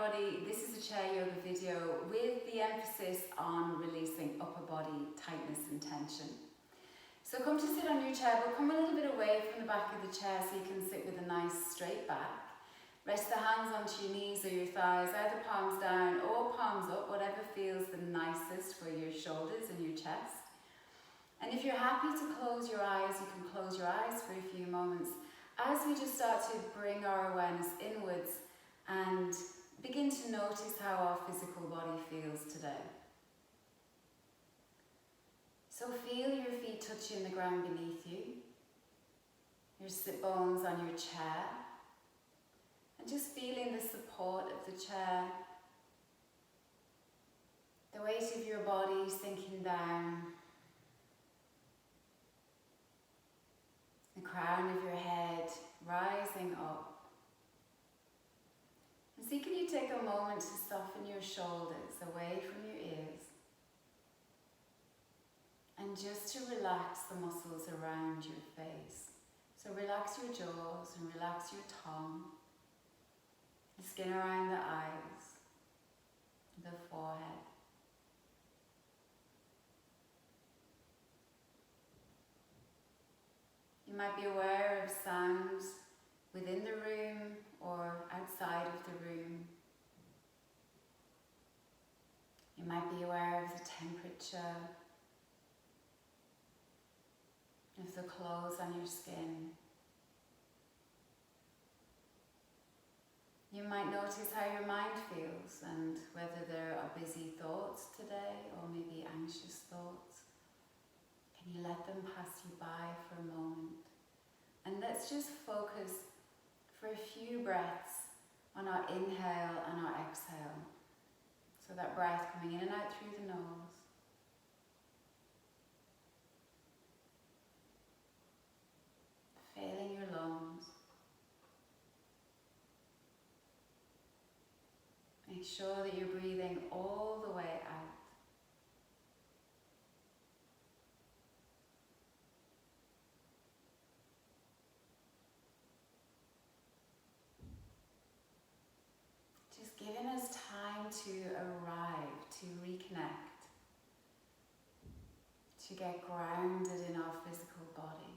everybody, this is a chair yoga video with the emphasis on releasing upper body tightness and tension. So come to sit on your chair, but come a little bit away from the back of the chair so you can sit with a nice straight back. Rest the hands onto your knees or your thighs, either palms down or palms up, whatever feels the nicest for your shoulders and your chest. And if you're happy to close your eyes, you can close your eyes for a few moments as we just start to bring our awareness inwards and begin to notice how our physical body feels today. So feel your feet touching the ground beneath you, your sit bones on your chair, and just feeling the support of the chair, the weight of your body sinking down, the crown of your head rising up. And see, can you take a moment to soften your shoulders away from your ears and just to relax the muscles around your face. So relax your jaws and relax your tongue, the skin around the eyes, the forehead. You might be aware of sounds within the room or outside of the room. You might be aware of the temperature of the clothes on your skin. You might notice how your mind feels and whether there are busy thoughts today or maybe anxious thoughts. Can you let them pass you by for a moment? And let's just focus for a few breaths on our inhale and our exhale. So that breath coming in and out through the nose. Filling your lungs. Make sure that you're breathing all the way out. Giving us time to arrive, to reconnect, to get grounded in our physical body,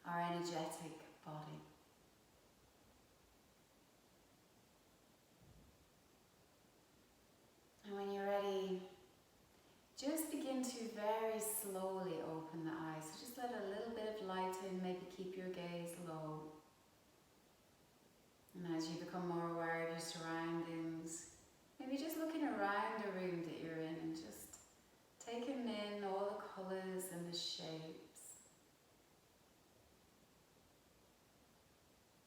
our energetic body. And when you're ready, just begin to very slowly open the eyes. So just let a little bit of light in, maybe keep your gaze low. And as you become more aware of your surroundings, maybe just looking around the room that you're in and just taking in all the colours and the shapes.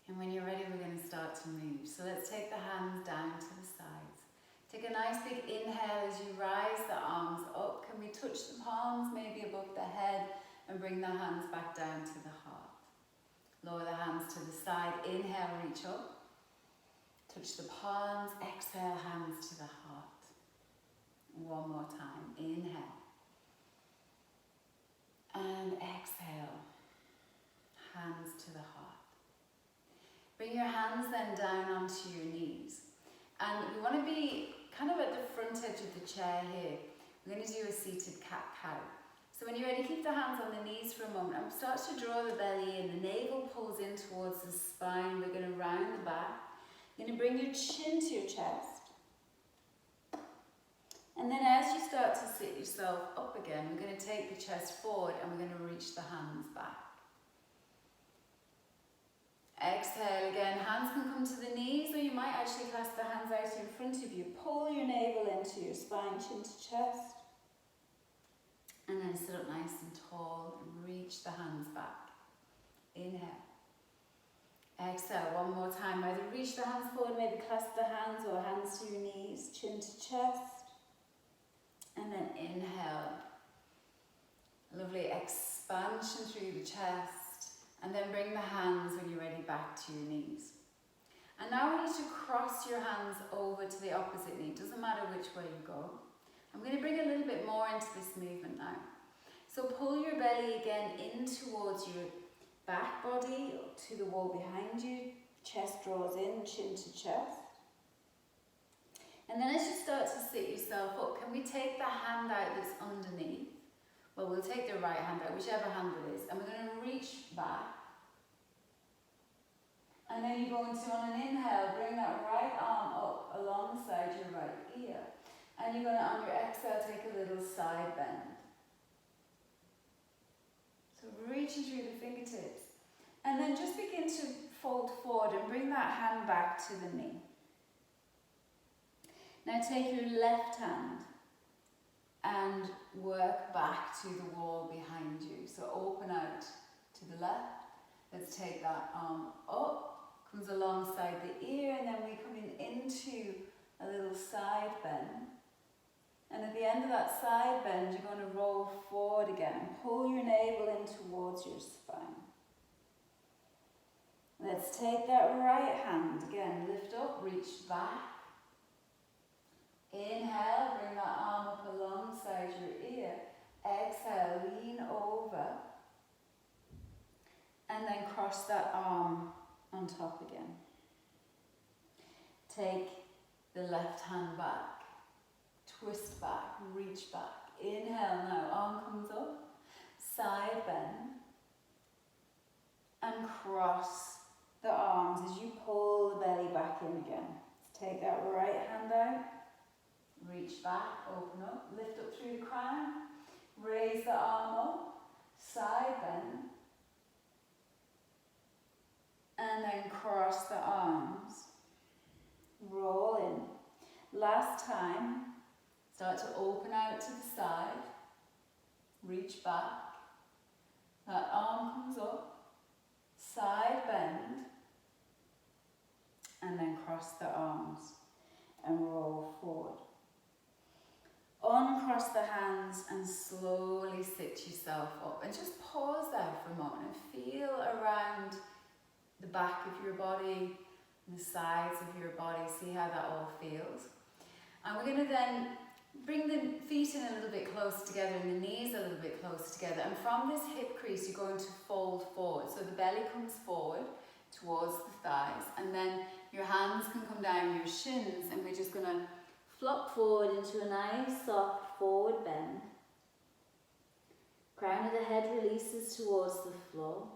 And when you're ready, we're going to start to move. So let's take the hands down to the sides. Take a nice big inhale as you rise the arms up. Can we touch the palms maybe above the head and bring the hands back down to the heart? Lower the hands to the side. Inhale, reach up. Touch the palms, exhale, hands to the heart. One more time, inhale. And exhale, hands to the heart. Bring your hands then down onto your knees. And we want to be kind of at the front edge of the chair here. We're going to do a seated cat-cow. So when you're ready, keep the hands on the knees for a moment and start to draw the belly in. The navel pulls in towards the spine. We're going to round the back. You're going to bring your chin to your chest. And then as you start to sit yourself up again, we're going to take the chest forward and we're going to reach the hands back. Exhale again. Hands can come to the knees, or you might actually clasp the hands out in front of you. Pull your navel into your spine, chin to chest. And then sit up nice and tall and reach the hands back. Inhale. Exhale, one more time. Either reach the hands forward, maybe clasp the hands, or hands to your knees, chin to chest. And then inhale. Lovely expansion through the chest. And then bring the hands, when you're ready, back to your knees. And now I want you to cross your hands over to the opposite knee. It doesn't matter which way you go. I'm going to bring a little bit more into this movement now. So pull your belly again in towards your back body, to the wall behind you. Chest draws in, chin to chest. And then as you start to sit yourself up, can we take the hand out that's underneath? Well, we'll take the right hand out, whichever hand it is, and we're going to reach back. And then you're going to, on an inhale, bring that right arm up alongside your right ear. And you're going to, on your exhale, take a little side bend. So reaching through the fingertips. And then just begin to fold forward and bring that hand back to the knee. Now take your left hand and work back to the wall behind you. So open out to the left. Let's take that arm up, comes alongside the ear, and then we come into a little side bend. And at the end of that side bend, you're going to roll forward again. Pull your navel in towards your spine. Let's take that right hand again, lift up, reach back. Inhale, bring that arm up alongside your ear. Exhale, lean over. And then cross that arm on top again. Take the left hand back. Twist back, reach back. Inhale now, arm comes up. Side bend. And cross the arms as you pull the belly back in again. Let's take that right hand out. Reach back, open up, lift up through the crown, raise the arm up, side bend, and then cross the arms, roll in. Last time, start to open out to the side, reach back, that arm comes up, side bend, and then cross the arms and roll forward. Uncross the hands and slowly sit yourself up, and just pause there for a moment and feel around the back of your body, the sides of your body, see how that all feels. And we're going to then bring the feet in a little bit close together and the knees a little bit close together, and from this hip crease you're going to fold forward, so the belly comes forward towards the thighs, and then your hands can come down your shins, and we're just going to flop forward into a nice soft forward bend. Crown of the head releases towards the floor.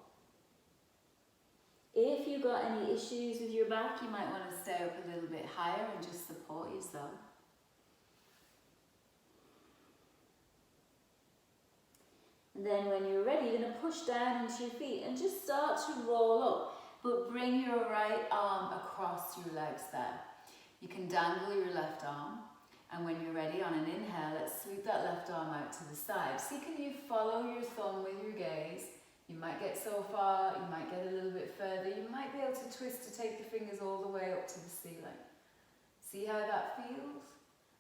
If you've got any issues with your back, you might want to stay up a little bit higher and just support yourself. And then when you're ready, you're going to push down into your feet and just start to roll up, but bring your right arm across your legs there. You can dangle your left arm, and when you're ready, on an inhale, let's sweep that left arm out to the side. See, can you follow your thumb with your gaze? You might get so far, you might get a little bit further, you might be able to twist to take the fingers all the way up to the ceiling. See how that feels?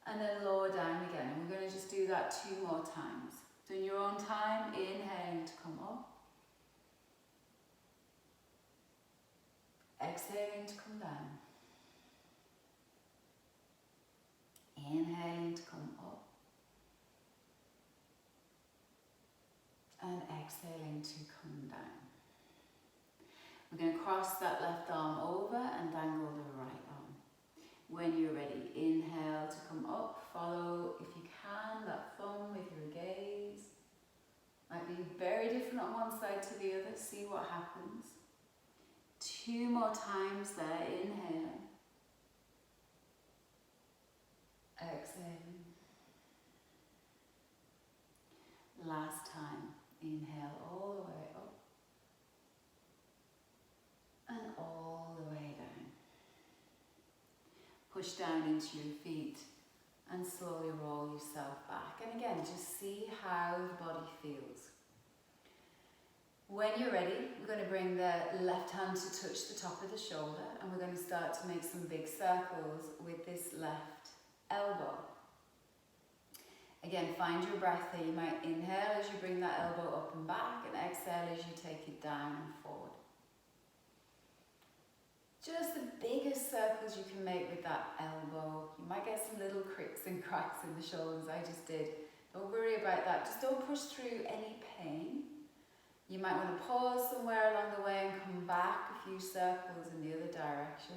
And then lower down again, and we're going to just do that 2 more times. So in your own time, inhaling to come up. Exhaling to come down. Inhaling to come up. And exhaling to come down. We're going to cross that left arm over and dangle the right arm. When you're ready, inhale to come up. Follow, if you can, that thumb with your gaze. Might be very different on one side to the other. See what happens. 2 more times there. Inhale. Exhale. Last time. Inhale all the way up. And all the way down. Push down into your feet and slowly roll yourself back. And again, just see how the body feels. When you're ready, we're going to bring the left hand to touch the top of the shoulder, and we're going to start to make some big circles with this left elbow. Again, find your breath here. You might inhale as you bring that elbow up and back, and exhale as you take it down and forward. Just the biggest circles you can make with that elbow. You might get some little cricks and cracks in the shoulders, I just did. Don't worry about that. Just don't push through any pain. You might want to pause somewhere along the way and come back a few circles in the other direction.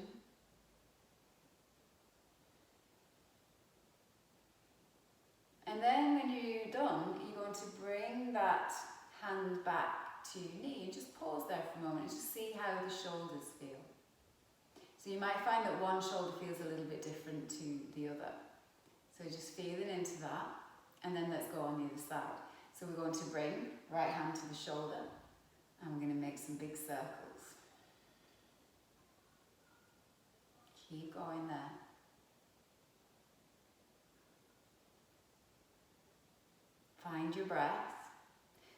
And then when you're done, you're going to bring that hand back to your knee and just pause there for a moment and just see how the shoulders feel. So you might find that one shoulder feels a little bit different to the other. So just feeling into that, and then let's go on the other side. So we're going to bring right hand to the shoulder, and we're going to make some big circles. Keep going there. Find your breath.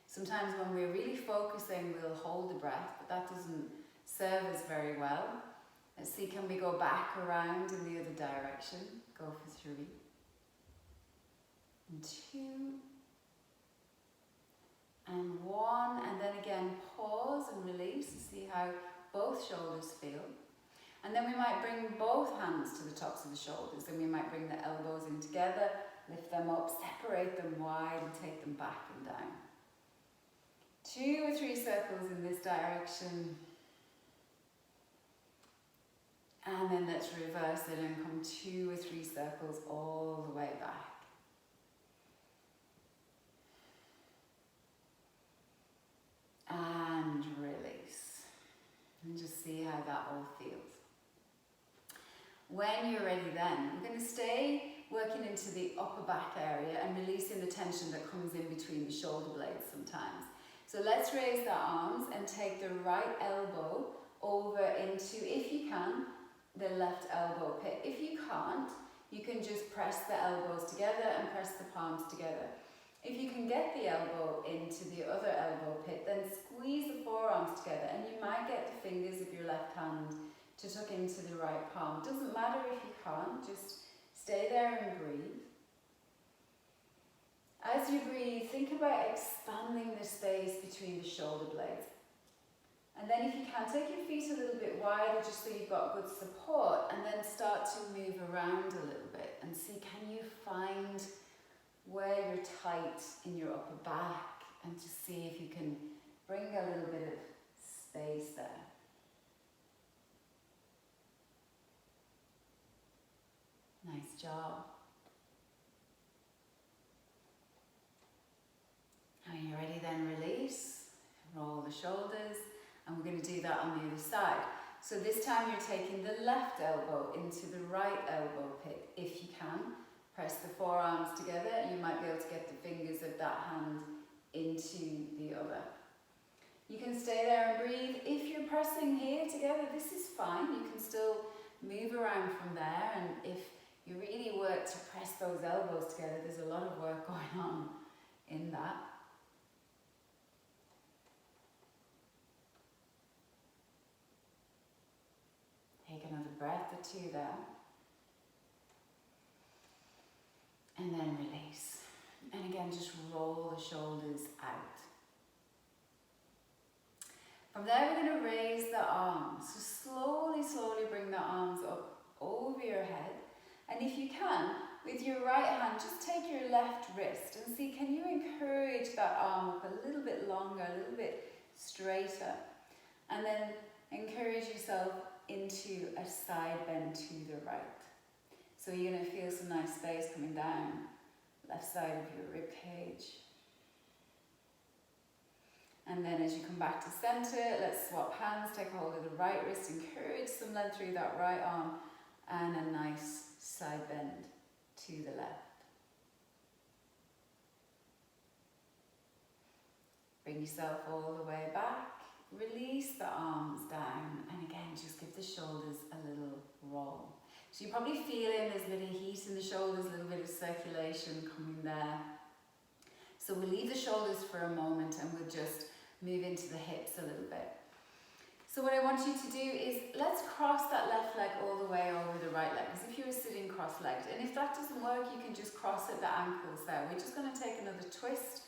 Sometimes when we're really focusing, we'll hold the breath, but that doesn't serve us very well. Let's see, can we go back around in the other direction? Go for 3. And 2. And 1. And then again, pause and release. See how both shoulders feel. And then we might bring both hands to the tops of the shoulders. Then we might bring the elbows in together, lift them up, separate them wide and take them back and down. 2 or 3 circles in this direction. And then let's reverse it and come 2 or 3 circles all the way back. And release. And just see how that all feels. When you're ready then, we're going to stay working into the upper back area and releasing the tension that comes in between the shoulder blades sometimes. So let's raise the arms and take the right elbow over into, if you can, the left elbow pit. If you can't, you can just press the elbows together and press the palms together. If you can get the elbow into the other elbow pit, then squeeze the forearms together and you might get the fingers of your left hand to tuck into the right palm. Doesn't matter if you can't, just stay there and breathe. As you breathe, think about expanding the space between the shoulder blades. And then if you can, take your feet a little bit wider just so you've got good support, and then start to move around a little bit and see, can you find where you're tight in your upper back, and just see if you can bring a little bit of space there. Nice job. When you're ready, then release, roll the shoulders, and we're going to do that on the other side. So this time you're taking the left elbow into the right elbow pit, if you can. Press the forearms together, and you might be able to get the fingers of that hand into the other. You can stay there and breathe. If you're pressing here together, this is fine. You can still move around from there, and if you really work to press those elbows together, there's a lot of work going on in that. Take another breath or 2 there. And then release. And again, just roll the shoulders out. From there, we're going to raise the arms. So slowly bring the arms up over your head. And if you can, with your right hand, just take your left wrist and see, can you encourage that arm up a little bit longer, a little bit straighter. And then encourage yourself into a side bend to the right. So you're going to feel some nice space coming down left side of your rib cage. And then as you come back to center, let's swap hands, take a hold of the right wrist, encourage some length through that right arm, and a nice side bend to the left. Bring yourself all the way back, release the arms down, and again, just give the shoulders a little roll. So you're probably feeling there's a bit of heat in the shoulders, a little bit of circulation coming there. So we'll leave the shoulders for a moment and we'll just move into the hips a little bit. So what I want you to do is, let's cross that left leg all the way over the right leg, as if you were sitting cross-legged. And if that doesn't work, you can just cross at the ankles there. We're just going to take another twist,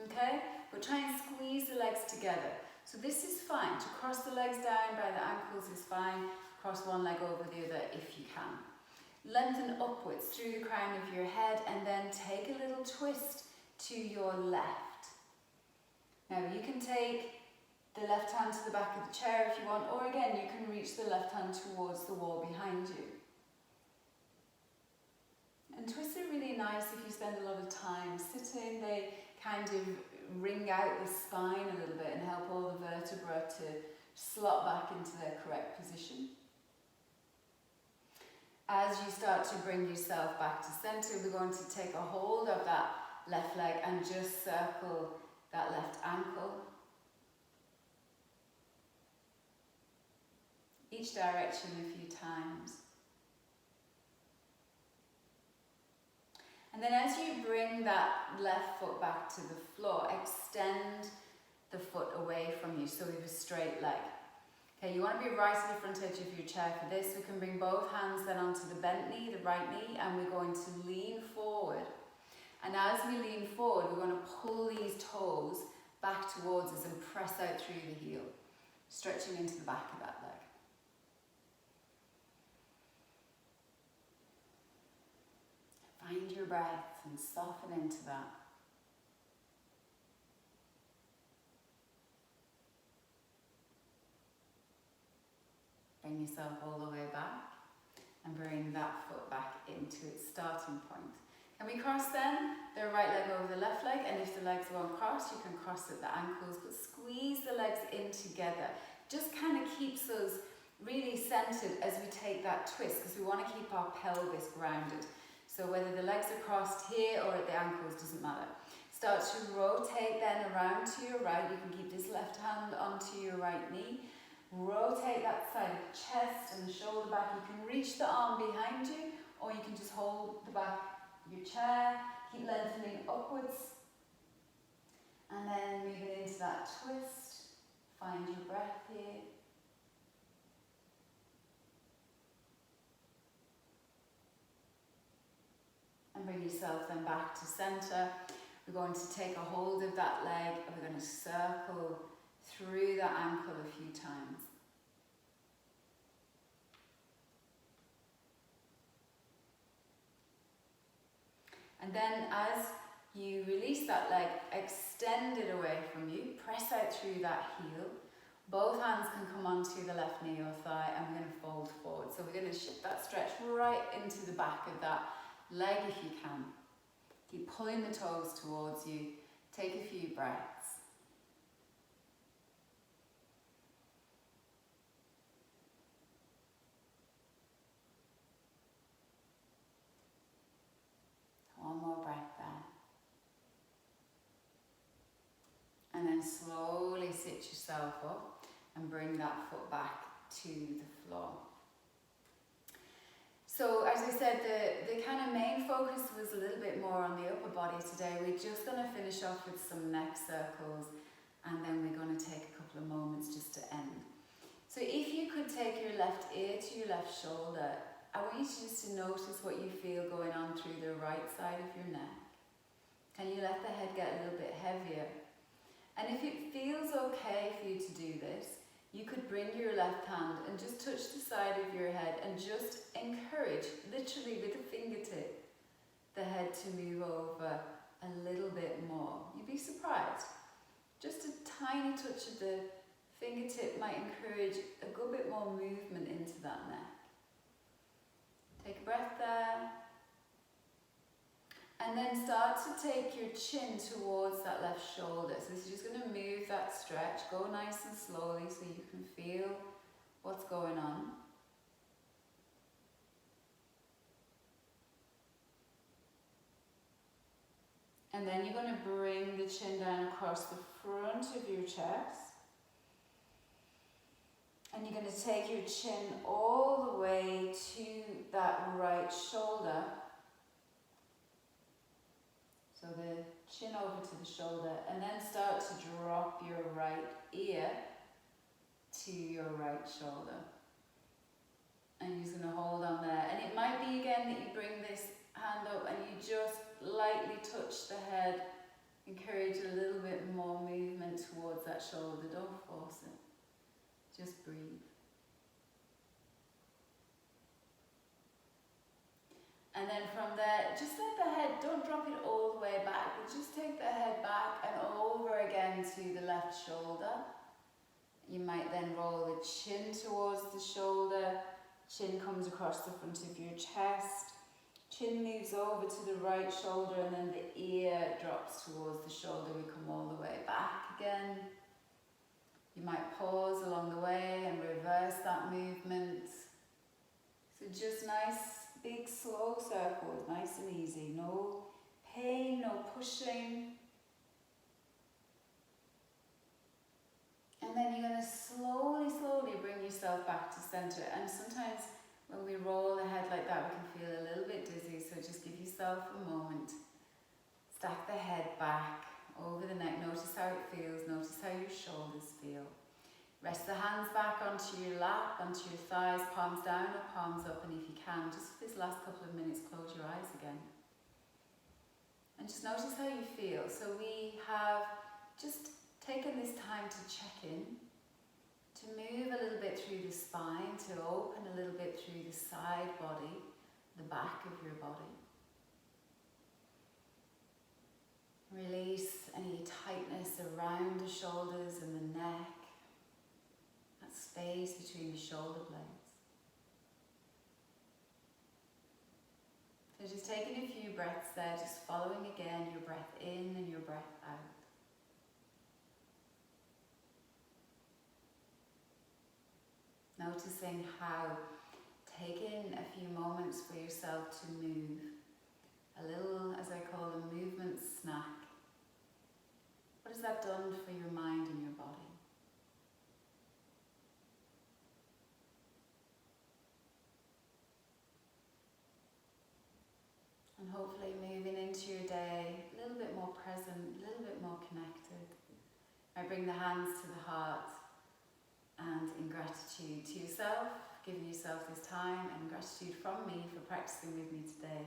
okay? But try and squeeze the legs together. So this is fine. To cross the legs down by the ankles is fine. Cross one leg over the other if you can. Lengthen upwards through the crown of your head, and then take a little twist to your left. Now you can take the left hand to the back of the chair if you want, or again you can reach the left hand towards the wall behind you. And twists are really nice if you spend a lot of time sitting. They kind of wring out the spine a little bit and help all the vertebrae to slot back into their correct position. As you start to bring yourself back to centre, we're going to take a hold of that left leg and just circle that left ankle. Each direction a few times. And then as you bring that left foot back to the floor, extend the foot away from you so you have a straight leg. Okay, you want to be right at the front edge of your chair for this. We can bring both hands then onto the bent knee, the right knee, and we're going to lean forward. And as we lean forward, we're going to pull these toes back towards us and press out through the heel, stretching into the back of that leg. Find your breath and soften into that. Bring yourself all the way back and bring that foot back into its starting point. Can we cross then? The right leg over the left leg, and if the legs won't cross, you can cross at the ankles, but squeeze the legs in together. Just kind of keeps us really centered as we take that twist, because we want to keep our pelvis grounded. So whether the legs are crossed here or at the ankles, doesn't matter. Start to rotate then around to your right. You can keep this left hand onto your right knee. Rotate that side of the chest and the shoulder back. You can reach the arm behind you, or you can just hold the back of your chair. Keep lengthening upwards. And then moving into that twist. Find your breath here. And bring yourself then back to centre. We're going to take a hold of that leg and we're going to circle through that ankle a few times. And then as you release that leg, extend it away from you, press out through that heel. Both hands can come onto the left knee or thigh, and we're going to fold forward. So we're going to shift that stretch right into the back of that leg if you can. Keep pulling the toes towards you. Take a few breaths. One more breath there. And then slowly sit yourself up and bring that foot back to the floor. So as I said, the kind of main focus was a little bit more on the upper body today. We're just going to finish off with some neck circles, and then we're going to take a couple of moments just to end. So if you could take your left ear to your left shoulder, I want you just to notice what you feel going on through the right side of your neck. Can you let the head get a little bit heavier? And if it feels okay for you to do this, you could bring your left hand and just touch the side of your head and just encourage, literally with a fingertip, the head to move over a little bit more. You'd be surprised. Just a tiny touch of the fingertip might encourage a good bit more movement into that neck. Take a breath there. And then start to take your chin towards that left shoulder. So this is just going to move that stretch. Go nice and slowly so you can feel what's going on. And then you're going to bring the chin down across the front of your chest. And you're going to take your chin all the way to that right shoulder. So the chin over to the shoulder, and then start to drop your right ear to your right shoulder. And you're just going to hold on there. And it might be again that you bring this hand up and you just lightly touch the head. Encourage a little bit more movement towards that shoulder. Don't force it. Just breathe. And then from there, just let the head, don't drop it all the way back, but just take the head back and over again to the left shoulder. You might then roll the chin towards the shoulder, chin comes across the front of your chest, chin moves over to the right shoulder, and then the ear drops towards the shoulder. We come all the way back again. You might pause along the way and reverse that movement. So just nice, big, slow circles, nice and easy. No pain, no pushing. And then you're going to slowly, slowly bring yourself back to center. And sometimes when we roll the head like that, we can feel a little bit dizzy. So just give yourself a moment. Stack the head back over the neck. Notice how it feels. Notice how your shoulders feel. Rest the hands back onto your lap, onto your thighs, palms down or palms up. And if you can, just for this last couple of minutes, close your eyes again. And just notice how you feel. So we have just taken this time to check in, to move a little bit through the spine, to open a little bit through the side body, the back of your body. Release any tightness around the shoulders and the neck, that space between the shoulder blades. So just taking a few breaths there, just following again your breath in and your breath out. Noticing how taking a few moments for yourself to move, a little, as I call a movement snack. What has that done for your mind and your body? And hopefully moving into your day a little bit more present, a little bit more connected. I bring the hands to the heart. And in gratitude to yourself, giving yourself this time, and gratitude from me for practicing with me today.